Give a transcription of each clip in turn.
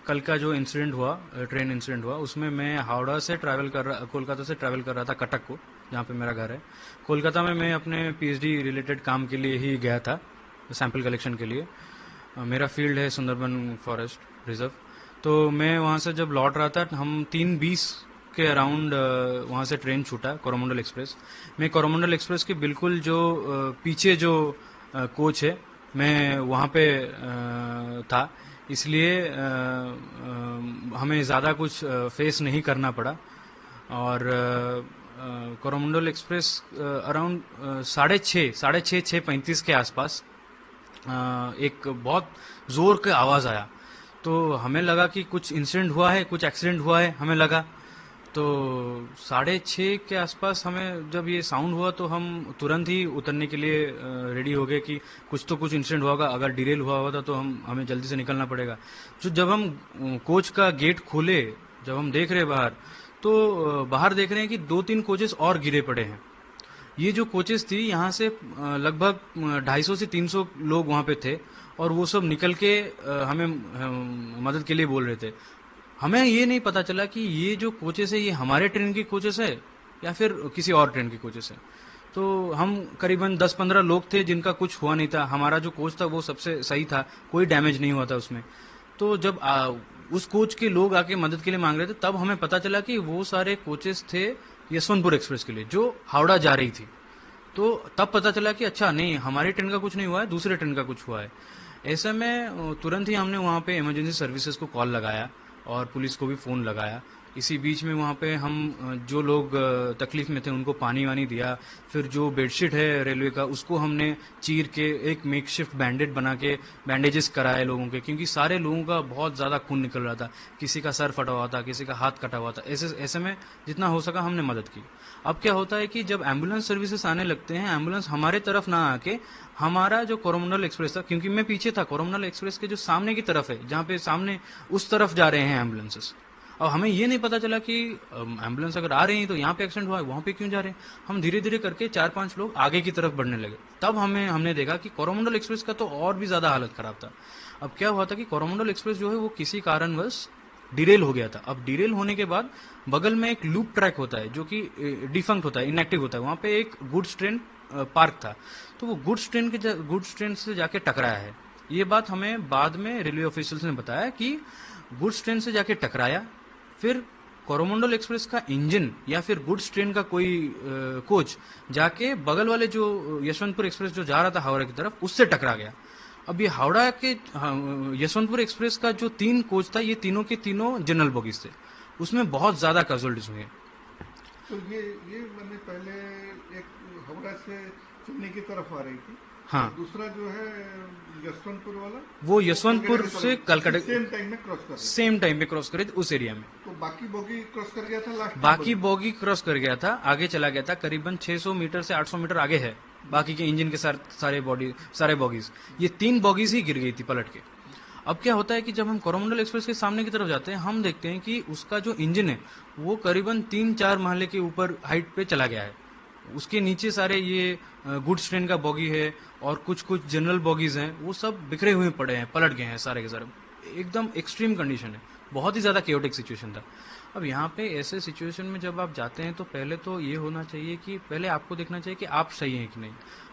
कल का जो इंसिडेंट हुआ, ट्रेन इंसिडेंट हुआ, उसमें मैं हावड़ा से कोलकाता से ट्रैवल कर रहा था कटक को, जहाँ पे मेरा घर है। कोलकाता में मैं अपने पीएचडी रिलेटेड काम के लिए ही गया था, सैंपल कलेक्शन के लिए। मेरा फील्ड है सुंदरबन फॉरेस्ट रिजर्व। तो मैं वहाँ से जब लौट रहा था, हम 3:20 के अराउंड वहाँ से ट्रेन छूटा, कोरोमंडल एक्सप्रेस। मैं कोरोमंडल एक्सप्रेस के बिल्कुल जो पीछे जो कोच है, मैं वहाँ पे था। इसलिए हमें ज़्यादा कुछ फेस नहीं करना पड़ा। और कोरोमंडल एक्सप्रेस अराउंड 6:35 के आसपास एक बहुत जोर का आवाज़ आया। तो हमें लगा कि कुछ इंसिडेंट हुआ है, कुछ एक्सीडेंट हुआ है, हमें लगा। तो 6:30 के आसपास हमें जब ये साउंड हुआ तो हम तुरंत ही उतरने के लिए रेडी हो गए कि कुछ तो कुछ इंसिडेंट हुआ होगा। अगर डिरेल हुआ होता तो हमें जल्दी से निकलना पड़ेगा। तो जब हम कोच का गेट खोले, जब हम देख रहे हैं बाहर, तो बाहर देख रहे हैं कि 2-3 कोचेस और गिरे पड़े हैं। ये जो कोचेस थी, यहाँ से लगभग 250 से 300 लोग वहाँ पे थे, और वो सब निकल के हमें मदद के लिए बोल रहे थे। हमें ये नहीं पता चला कि ये जो कोचेस है, ये हमारे ट्रेन की कोचेस है या फिर किसी और ट्रेन की कोचेस है। तो हम करीबन 10-15 लोग थे जिनका कुछ हुआ नहीं था। हमारा जो कोच था वो सबसे सही था, कोई डैमेज नहीं हुआ था उसमें। तो जब उस कोच के लोग आके मदद के लिए मांग रहे थे, तब हमें पता चला कि वो सारे कोचेस थे यशवंतपुर एक्सप्रेस के लिए, जो हावड़ा जा रही थी। तो तब पता चला कि अच्छा नहीं, हमारी ट्रेन का कुछ नहीं हुआ है, दूसरे ट्रेन का कुछ हुआ है। ऐसे में तुरंत ही हमने वहाँ पे इमरजेंसी सर्विसेज को कॉल लगाया और पुलिस को भी फ़ोन लगाया। इसी बीच में वहाँ पे हम जो लोग तकलीफ में थे उनको पानी वानी दिया। फिर जो बेडशीट है रेलवे का, उसको हमने चीर के एक मेकशिफ्ट बैंडेज बना के बैंडेजेस कराए लोगों के, क्योंकि सारे लोगों का बहुत ज़्यादा खून निकल रहा था। किसी का सर फटा हुआ था, किसी का हाथ कटा हुआ था। ऐसे में जितना हो सका हमने मदद की। अब क्या होता है कि जब एम्बुलेंस सर्विसेज आने लगते हैं, एम्बुलेंस हमारे तरफ ना आके हमारा जो कोरोमंडल एक्सप्रेस था, क्योंकि मैं पीछे था, कोरोमंडल एक्सप्रेस के जो सामने की तरफ है, जहाँ पे सामने उस तरफ जा रहे हैं एम्बुलेंसेस। अब हमें ये नहीं पता चला कि एम्बुलेंस अगर आ रही है तो यहाँ पे एक्सीडेंट हुआ है, वहाँ पे क्यों जा रहे हैं। हम धीरे धीरे करके 4-5 लोग आगे की तरफ बढ़ने लगे। तब हमने देखा कि कोरोमंडल एक्सप्रेस का तो और भी ज्यादा हालत खराब था। अब क्या हुआ था कि कोरोमंडल एक्सप्रेस जो है वो किसी कारणवश डिरेल हो गया था। अब डिरेल होने के बाद बगल में एक लूप ट्रैक होता है जो कि डिफंक्ट होता है, इनएक्टिव होता है। वहाँ पे एक गुड्स ट्रेन पार्क था, तो वो गुड्स ट्रेन से जाके टकराया है। ये बात हमें बाद में रेलवे ऑफिशियल्स ने बताया कि गुड्स ट्रेन से जाके टकराया। फिर कोरोमंडल एक्सप्रेस का इंजन या फिर गुड्स ट्रेन का कोई कोच जाके बगल वाले जो यशवंतपुर एक्सप्रेस जो जा रहा था हावड़ा की तरफ, उससे टकरा गया। अब ये हावड़ा के यशवंतपुर एक्सप्रेस का जो 3 कोच था, ये तीनों के तीनों जनरल बोगीज थे। उसमें बहुत ज्यादा कैजुअलिटीज हुई। तो ये मैंने पहले एक हावड़ा से चेन्नई की तरफ आ रही थी। हाँ, दूसरा जो है यशवंतपुर वाला, वो यशवंतपुर से कलकत्ता सेम टाइम में क्रॉस कर सेम टाइम पे क्रॉस करे थे उस एरिया में। तो बाकी बोगी क्रॉस कर गया था, लास्ट बाकी बोगी क्रॉस कर गया था, आगे चला गया था, करीबन 600 मीटर से 800 मीटर आगे है बाकी के इंजन के सारे बोगीज। ये 3 बोगीज ही गिर गई थी पलट के। अब क्या होता है कि जब हम कोरोमंडल एक्सप्रेस के सामने की तरफ जाते हैं, हम देखते हैं कि उसका जो इंजन है वो करीबन 3-4 महले के ऊपर हाइट पे चला गया है। उसके नीचे सारे ये गुड्स ट्रेन का बॉगी है और कुछ कुछ जनरल बॉगीज हैं, वो सब बिखरे हुए पड़े हैं, पलट गए हैं सारे के सारे। एकदम एक्सट्रीम कंडीशन है, बहुत ही ज्यादा केओटिक सिचुएशन था। अब यहाँ पे ऐसे सिचुएशन में जब आप जाते हैं तो पहले तो ये होना चाहिए कि पहले आपको देखना चाहिए कि आप सही हैं कि नहीं।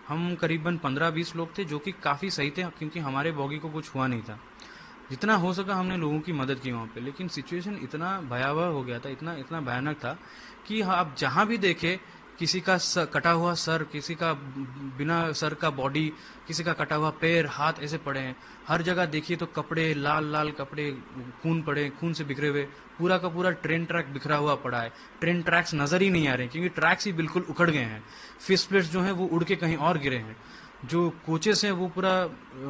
हम करीबन 15-20 लोग थे जो कि काफी सही थे, क्योंकि हमारे बॉगी को कुछ हुआ नहीं था। जितना हो सका हमने लोगों की मदद की वहाँ पे। लेकिन सिचुएशन इतना भयावह हो गया था, इतना इतना भयानक था कि आप जहाँ भी देखे, किसी का कटा हुआ सर, किसी का बिना सर का बॉडी, किसी का कटा हुआ पैर हाथ ऐसे पड़े हैं। हर जगह देखिए तो कपड़े, लाल लाल कपड़े, खून पड़े, खून से बिखरे हुए। पूरा का पूरा ट्रेन ट्रैक बिखरा हुआ पड़ा है। ट्रेन ट्रैक्स नजर ही नहीं आ रहे हैं, क्योंकि ट्रैक्स ही बिल्कुल उखड़ गए हैं। फिश प्लेट्स जो हैं वो उड़ के कहीं और गिरे हैं। जो कोचेस हैं वो पूरा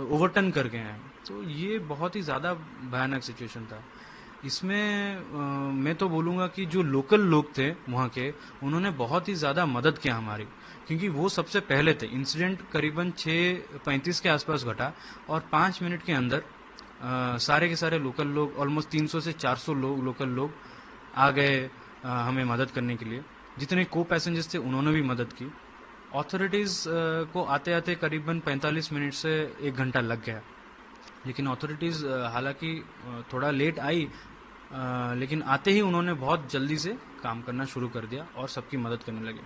ओवरटर्न कर गए हैं। तो ये बहुत ही ज्यादा भयानक सिचुएशन था। इसमें मैं तो बोलूँगा कि जो लोकल लोग थे वहाँ के, उन्होंने बहुत ही ज़्यादा मदद किया हमारी, क्योंकि वो सबसे पहले थे। इंसिडेंट करीबन 6:35 के आसपास घटा और 5 मिनट के अंदर सारे के सारे लोकल लोग, ऑलमोस्ट 300 से 400 लोकल लोग आ गए हमें मदद करने के लिए। जितने को पैसेंजर्स थे उन्होंने भी मदद की। ऑथोरिटीज़ को आते आते करीबन 45 मिनट से 1 घंटा लग गया। लेकिन अथॉरिटीज़ हालांकि थोड़ा लेट आई, लेकिन आते ही उन्होंने बहुत जल्दी से काम करना शुरू कर दिया और सबकी मदद करने लगे।